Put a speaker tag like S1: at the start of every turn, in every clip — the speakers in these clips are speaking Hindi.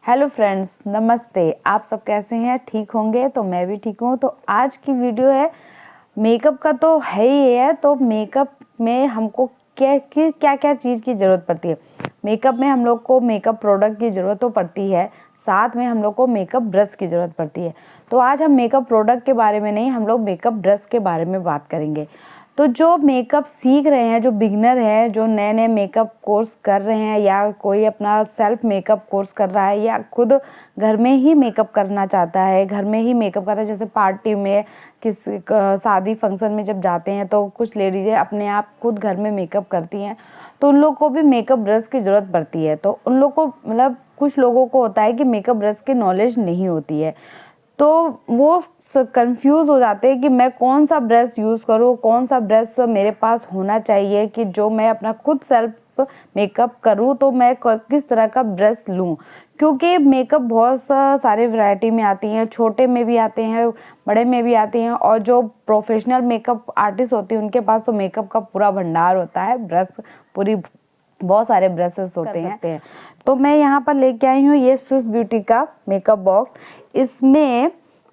S1: हेलो फ्रेंड्स, नमस्ते। आप सब कैसे हैं? ठीक होंगे? तो मैं भी ठीक हूँ। तो आज की वीडियो है मेकअप का, तो है ही है। तो मेकअप में हमको क्या क्या चीज़ की ज़रूरत पड़ती है। मेकअप में हम लोग को मेकअप प्रोडक्ट की ज़रूरत तो पड़ती है, साथ में हम लोग को मेकअप ब्रश की ज़रूरत पड़ती है। तो आज हम मेकअप प्रोडक्ट के बारे में नहीं, हम लोग मेकअप ब्रश के बारे में बात करेंगे। तो जो मेकअप सीख रहे हैं, जो बिगनर है, जो नए नए मेकअप कोर्स कर रहे हैं, या कोई अपना सेल्फ मेकअप कोर्स कर रहा है, या खुद घर में ही मेकअप करना चाहता है, घर में ही मेकअप करता है, जैसे पार्टी में, किसी शादी फंक्शन में जब जाते हैं तो कुछ लेडीज़ें अपने आप खुद घर में मेकअप करती हैं, तो उन लोग को भी मेकअप ब्रश की ज़रूरत पड़ती है। तो उन लोग को मतलब कुछ लोगों को होता है कि मेकअप ब्रश की नॉलेज नहीं होती है, तो वो कंफ्यूज हो जाते हैं कि मैं कौन सा ब्रश यूज़ करूँ, कौन सा ब्रश मेरे पास होना चाहिए कि जो मैं अपना खुद सेल्फ मेकअप करूँ, तो मैं किस तरह का ब्रश लूँ। क्योंकि मेकअप बहुत सारे वैरायटी में आती हैं, छोटे में भी आते हैं, बड़े में भी आते हैं, और जो प्रोफेशनल मेकअप आर्टिस्ट होते हैं उनके पास तो मेकअप का पूरा भंडार होता है, ब्रश पूरी बहुत सारे ब्रशेस होते हैं। तो मैं यहाँ पर लेके आई हूँ ये स्विस ब्यूटी का मेकअप बॉक्स। इसमें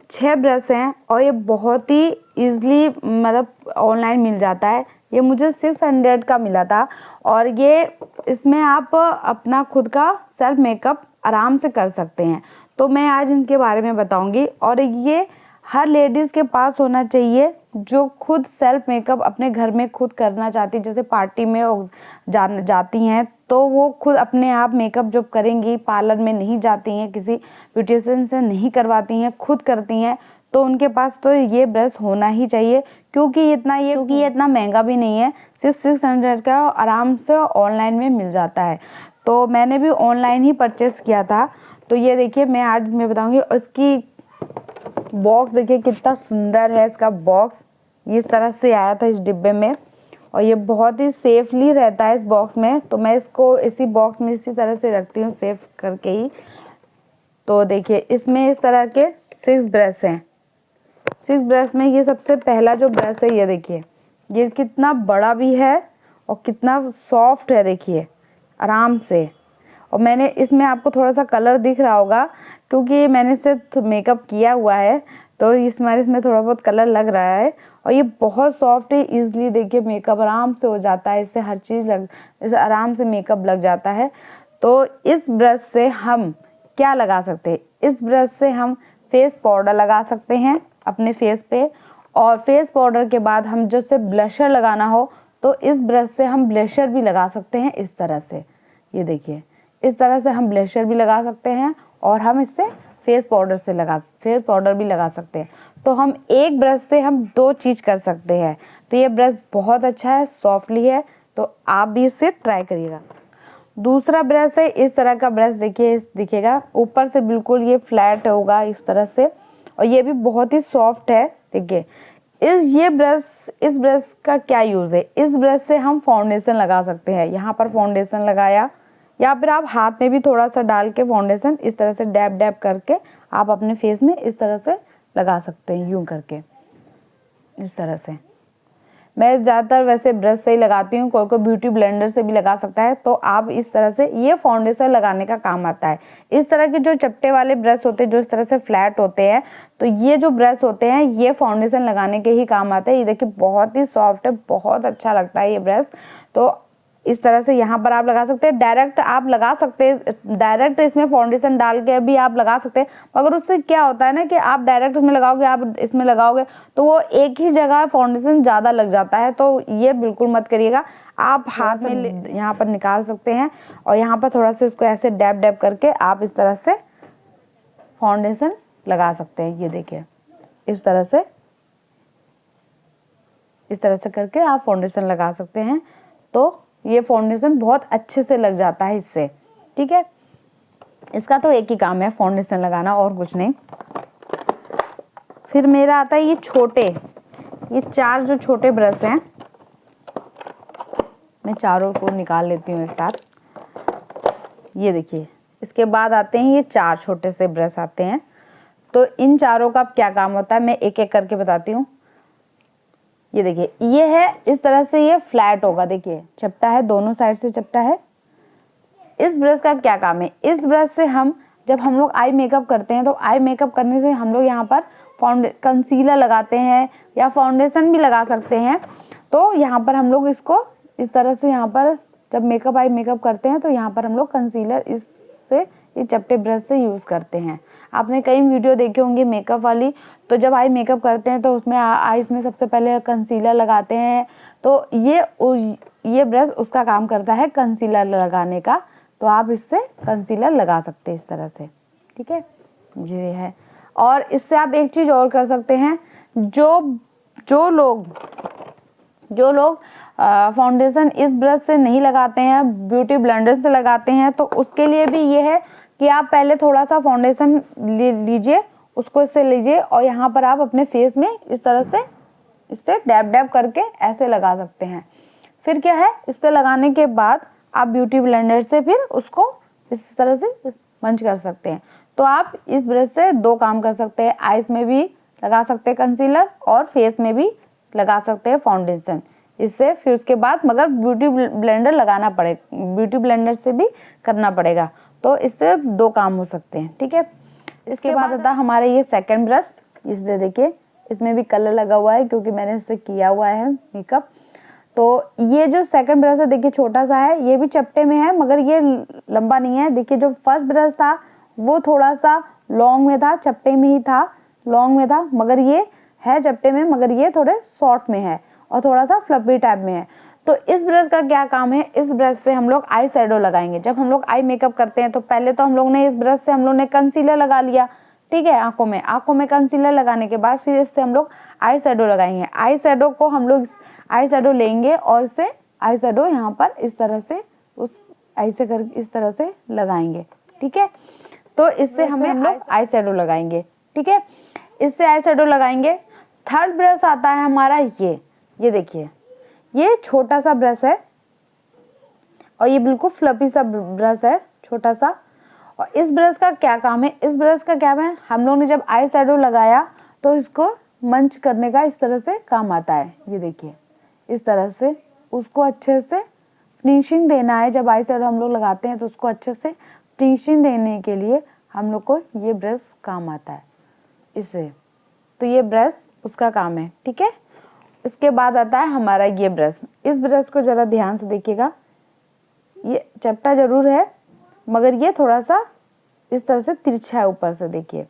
S1: 6 ब्रश हैं और ये बहुत ही ईजिली मतलब ऑनलाइन मिल जाता है। ये मुझे 600 का मिला था, और ये इसमें आप अपना खुद का सेल्फ मेकअप आराम से कर सकते हैं। तो मैं आज इनके बारे में बताऊंगी, और ये हर लेडीज़ के पास होना चाहिए जो खुद सेल्फ मेकअप अपने घर में खुद करना चाहती है। जैसे पार्टी में जाती हैं तो वो खुद अपने आप मेकअप जब करेंगी, पार्लर में नहीं जाती हैं, किसी ब्यूटिशियन से नहीं करवाती हैं, खुद करती हैं, तो उनके पास तो ये ब्रश होना ही चाहिए। क्योंकि ये इतना महंगा भी नहीं है, सिर्फ 600 का आराम से ऑनलाइन में मिल जाता है। तो मैंने भी ऑनलाइन ही परचेस किया था। तो ये देखिए, मैं बताऊंगी इसकी बॉक्स। देखिए कितना सुंदर है इसका बॉक्स, इस तरह से आया था इस डिब्बे में, और ये बहुत ही सेफली रहता है इस बॉक्स में। तो मैं इसको इसी बॉक्स में इसी तरह से रखती हूँ, सेफ करके ही। तो देखिए इसमें इस तरह के 6 ब्रश हैं। 6 ब्रश में ये सबसे पहला जो ब्रश है, ये देखिए ये कितना बड़ा भी है और कितना सॉफ्ट है, देखिए आराम से। और मैंने इसमें, आपको थोड़ा सा कलर दिख रहा होगा क्योंकि मैंने सिर्फ मेकअप किया हुआ है, तो इसमें थोड़ा बहुत कलर लग रहा है। और ये बहुत सॉफ्ट है, इजीली देखिए मेकअप आराम से हो जाता है, इससे हर चीज़ इससे आराम से मेकअप लग जाता है। तो इस ब्रश से हम क्या लगा सकते हैं? इस ब्रश से हम फेस पाउडर लगा सकते हैं अपने फेस पे, और फेस पाउडर के बाद हम जैसे ब्लशर लगाना हो तो इस ब्रश से हम ब्लशर भी लगा सकते हैं। इस तरह से ये देखिए, इस तरह से हम ब्लशर भी लगा सकते हैं, और हम इससे फेस पाउडर भी लगा सकते हैं। तो हम एक ब्रश से हम 2 चीज़ कर सकते हैं। तो ये ब्रश बहुत अच्छा है, सॉफ्टली है, तो आप भी इसे ट्राई करिएगा। दूसरा ब्रश है इस तरह का ब्रश, देखिए दिखेगा ऊपर से बिल्कुल ये फ्लैट होगा इस तरह से, और ये भी बहुत ही सॉफ्ट है। देखिए इस ब्रश का क्या यूज़ है? इस ब्रश से हम फाउंडेशन लगा सकते हैं। यहाँ पर फाउंडेशन लगाया, या फिर आप हाथ में भी थोड़ा सा डाल के फाउंडेशन इस तरह से डैब डैब करके आप अपने फेस में इस तरह से लगा सकते हैं, यूं करके इस तरह से। मैं ज़्यादातर वैसे ब्रश से ही लगाती हूँ, कोई ब्यूटी ब्लेंडर से भी लगा सकता है। तो आप इस तरह से, ये फाउंडेशन लगाने का काम आता है। इस तरह के जो चपटे वाले ब्रश होते हैं, जो इस तरह से फ्लैट होते हैं, तो ये जो ब्रश होते हैं ये फाउंडेशन लगाने के ही काम आते हैं। ये देखिए बहुत ही सॉफ्ट है, बहुत अच्छा लगता है ये ब्रश। तो इस तरह से यहाँ पर आप लगा सकते हैं, डायरेक्ट आप लगा सकते हैं, डायरेक्ट इसमें फाउंडेशन डाल के भी आप लगा सकते हैं। मगर उससे क्या होता है ना कि आप डायरेक्ट उसमें लगाओगे, आप इसमें लगाओगे तो वो एक ही जगह फाउंडेशन ज़्यादा लग जाता है, तो ये बिल्कुल मत करिएगा। आप हाथ में यहाँ पर निकाल सकते हैं, और यहाँ पर थोड़ा सा इसको ऐसे डैब डैब करके आप इस तरह से फाउंडेशन लगा सकते हैं। ये देखिए इस तरह से करके आप फाउंडेशन लगा सकते हैं। तो ये फाउंडेशन बहुत अच्छे से लग जाता है इससे, ठीक है। इसका तो एक ही काम है, फाउंडेशन लगाना, और कुछ नहीं। फिर मेरा आता है ये 4 जो छोटे ब्रश हैं, मैं चारों को निकाल लेती हूँ एक साथ। ये देखिए, इसके बाद आते हैं ये 4 छोटे से ब्रश आते हैं। तो इन चारों का क्या काम होता है मैं एक एक करके बताती हूँ। ये देखिए, ये है इस तरह से, ये फ्लैट होगा, देखिए चपटा है, दोनों साइड से चपटा है। इस ब्रश का क्या काम है? इस ब्रश से हम जब हम लोग आई मेकअप करते हैं तो आई मेकअप करने से हम लोग यहाँ पर कंसीलर लगाते हैं या फाउंडेशन भी लगा सकते हैं। तो यहाँ पर हम लोग इसको इस तरह से यहाँ पर जब आई मेकअप करते हैं तो यहाँ पर हम लोग कंसीलर इस चपटे ब्रश से यूज़ करते हैं। आपने कई वीडियो देखे होंगे मेकअप वाली, तो जब आई मेकअप करते हैं तो उसमें आईज में सबसे पहले कंसीलर लगाते हैं। तो ये ब्रश उसका काम करता है कंसीलर लगाने का। तो आप इससे कंसीलर लगा सकते हैं इस तरह से, ठीक है। ये है। और इससे आप एक चीज़ और कर सकते हैं, जो लोग फाउंडेशन इस ब्रश से नहीं लगाते हैं, ब्यूटी ब्लेंडर से लगाते हैं, तो उसके लिए भी ये है कि आप पहले थोड़ा सा फाउंडेशन लीजिए, उसको इससे लीजिए और यहाँ पर आप अपने फेस में इस तरह से इससे डैब डैब करके ऐसे लगा सकते हैं। फिर क्या है, इससे लगाने के बाद आप ब्यूटी ब्लेंडर से फिर उसको इस तरह से मंच कर सकते हैं। तो आप इस ब्रश से 2 काम कर सकते हैं, आईज में भी लगा सकते हैं कंसीलर और फेस में भी लगा सकते हैं फाउंडेशन इससे। फिर उसके बाद मगर ब्यूटी ब्लेंडर लगाना पड़ेगा, ब्यूटी ब्लेंडर से भी करना पड़ेगा। तो इससे 2 काम हो सकते हैं, ठीक है। इसके बाद आता है हमारा ये सेकंड ब्रश। इससे देखिए इसमें भी कलर लगा हुआ है क्योंकि मैंने इससे किया हुआ है मेकअप। तो ये जो सेकंड ब्रश है देखिए छोटा सा है, ये भी चपटे में है मगर ये लंबा नहीं है। देखिए जो फर्स्ट ब्रश था वो थोड़ा सा लॉन्ग में था, चपटे में ही था, लॉन्ग में था, मगर ये है चपटे में, मगर ये थोड़े शॉर्ट में है और थोड़ा सा फ्लफी टाइप में है। तो इस ब्रश का क्या काम है, इस ब्रश से हम लोग आई शेडो लगाएंगे। जब हम लोग आई मेकअप करते हैं तो पहले तो हम लोग ने इस ब्रश से हम लोग ने कंसीलर लगा लिया, ठीक है, आंखों में कंसीलर लगाने के बाद फिर इससे हम लोग आई शेडो लगाएंगे। आई शेडो को हम लोग आई शेडो लेंगे और इसे आई शेडो यहाँ पर इस तरह से उस ऐसे कर इस तरह से लगाएंगे, ठीक है। तो इससे हम लोग आई शेडो लगाएंगे, ठीक है, इससे आई शेडो लगाएंगे। थर्ड ब्रश आता है हमारा ये देखिए, ये छोटा सा ब्रश है और ये बिल्कुल फ्लफी सा ब्रश है, छोटा सा। और इस ब्रश का क्या काम है, इस ब्रश का क्या है, हम लोग ने जब आई शेडो लगाया तो इसको मंच करने का इस तरह से काम आता है। ये देखिए इस तरह से उसको अच्छे से फिनिशिंग देना है। जब आई शेडो हम लोग लगाते हैं तो उसको अच्छे से फिनिशिंग देने के लिए हम लोग को ये ब्रश काम आता है इससे। तो ये ब्रश उसका काम है, ठीक है। इसके बाद आता है हमारा ये ब्रश। इस ब्रश को जरा ध्यान से देखिएगा, ये चपटा जरूर है मगर ये थोड़ा सा इस तरह से तिरछा है ऊपर से, देखिए।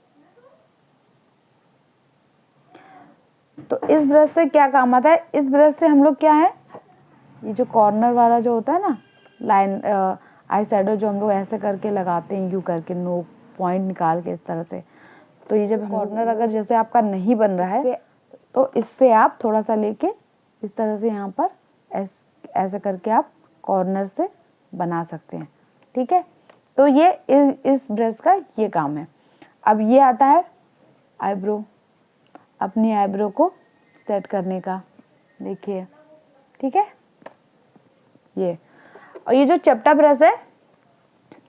S1: तो इस ब्रश से क्या काम आता है, इस ब्रश से हम लोग क्या है, ये जो कॉर्नर वाला जो होता है ना लाइन आई शेडो जो हम लोग ऐसे करके लगाते हैं, यूं करके नो पॉइंट निकाल के इस तरह से। तो ये जब कॉर्नर अगर जैसे आपका नहीं बन रहा है तो इससे आप थोड़ा सा लेके इस तरह से यहाँ पर ऐसे करके आप कॉर्नर से बना सकते हैं, ठीक है। तो ये इस ब्रश का ये काम है। अब ये आता है आईब्रो, अपनी आईब्रो को सेट करने का, देखिए, ठीक है। ये और ये जो चपटा ब्रश है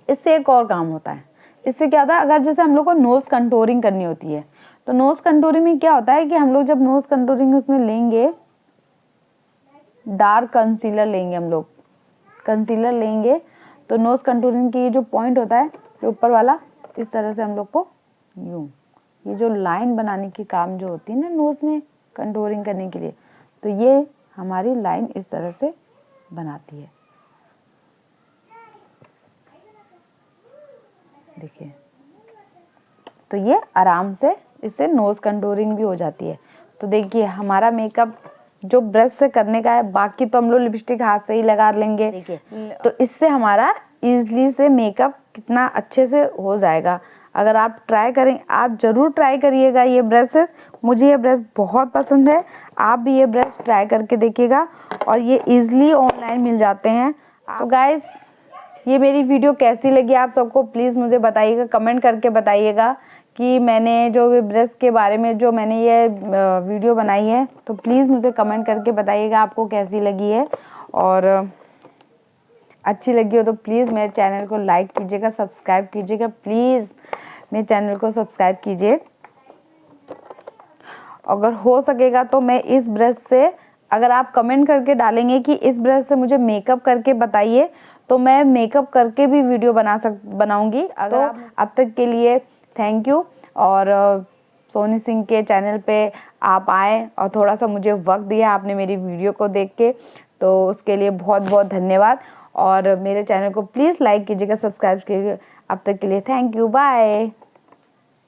S1: इससे एक और काम होता है। इससे क्या होता है, अगर जैसे हम लोग को नोज कंटूरिंग करनी होती है तो नोज कंटूरिंग में क्या होता है कि हम लोग जब नोज कंटूरिंग उसमें लेंगे, डार्क कंसीलर लेंगे, हम लोग कंसीलर लेंगे तो नोज कंटूरिंग की जो पॉइंट होता है जो ऊपर वाला, इस तरह से हम लोग को यूं ये जो लाइन बनाने की काम जो होती है ना नोज में कंटूरिंग करने के लिए, तो ये हमारी लाइन इस तरह से बनाती है, देखिए। तो ये आराम से इससे नोज कंटूरिंग भी हो जाती है। तो देखिए हमारा मेकअप जो ब्रश से करने का है, बाकी तो हम लोग लिपस्टिक हाथ से ही लगा लेंगे, देखिए। तो इससे हमारा इजीली से मेकअप कितना अच्छे से हो जाएगा। अगर आप ट्राई करें, आप ज़रूर ट्राई करिएगा ये ब्रशेस। मुझे ये ब्रश बहुत पसंद है, आप भी ये ब्रश ट्राई करके देखिएगा और ये इजीली ऑनलाइन मिल जाते हैं। तो गाइस ये मेरी वीडियो कैसी लगी आप सबको प्लीज़ मुझे बताइएगा, कमेंट करके बताइएगा कि मैंने जो ब्रश के बारे में जो मैंने ये वीडियो बनाई है, तो प्लीज़ मुझे कमेंट करके बताइएगा आपको कैसी लगी है। और अच्छी लगी हो तो प्लीज़ मेरे चैनल को लाइक कीजिएगा, सब्सक्राइब कीजिएगा, प्लीज़ मेरे चैनल को सब्सक्राइब कीजिए। अगर हो सकेगा तो मैं इस ब्रश से, अगर आप कमेंट करके डालेंगे कि इस ब्रश से मुझे मेकअप करके बताइए, तो मैं मेकअप करके भी वीडियो बनाऊंगी। अगर तो अब तक के लिए थैंक यू। और सोनी सिंह के चैनल पे आप आए और थोड़ा सा मुझे वक्त दिया आपने मेरी वीडियो को देख के, तो उसके लिए बहुत बहुत धन्यवाद। और मेरे चैनल को प्लीज़ लाइक कीजिएगा, सब्सक्राइब कीजिएगा। अब तक के लिए थैंक यू, बाय।